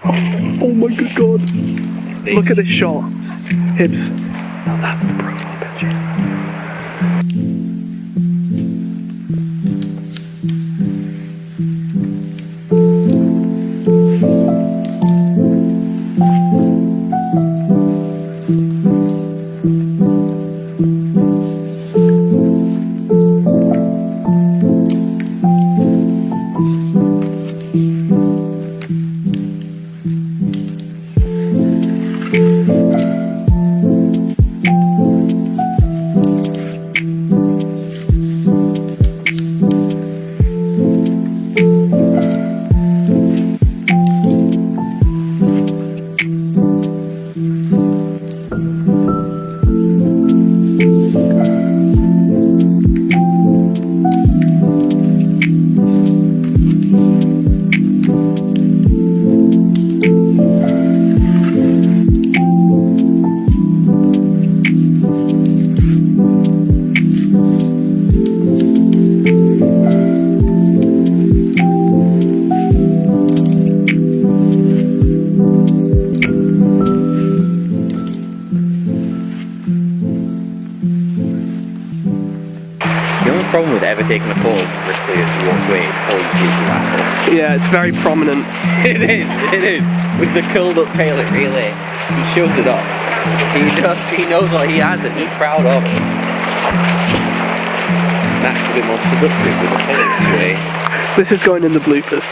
Oh my good god. Look at this shot. Hibbs. Now that's the profile picture. The only problem with ever taking a photo quickly as you walk away is all you see is your asshole. Yeah, it's very prominent. It is. With the curled up tail, it really, he shows it off. He knows what he has and he's proud of it. That's a bit more productive with the photos today. This is going in the bloopers.